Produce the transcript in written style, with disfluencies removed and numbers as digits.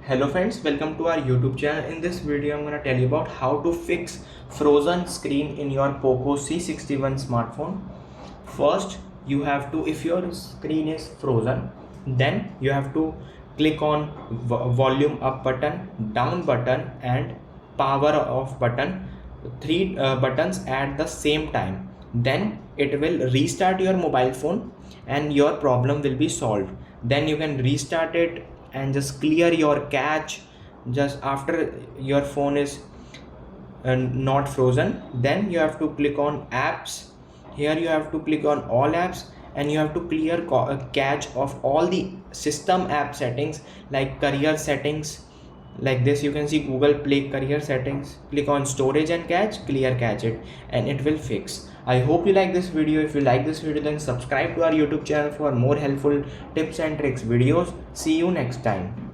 Hello friends, welcome to our YouTube channel. In this video I'm gonna tell you about how to fix frozen screen in your Poco C61 smartphone. First you have to, if your screen is frozen, then you have to click on volume up button, down button and power off button, three buttons at the same time. Then it will restart your mobile phone and your problem will be solved. Then you can restart it and just clear your cache just after your phone is not frozen. Then you have to click on apps. Here you have to click on all apps and you have to clear cache of all the system app settings like career settings. Like this, you can see Google Play career settings. Click on storage and cache, clear cache it, and it will fix. I hope you like this video. If you like this video, then subscribe to our YouTube channel for more helpful tips and tricks videos. See you next time.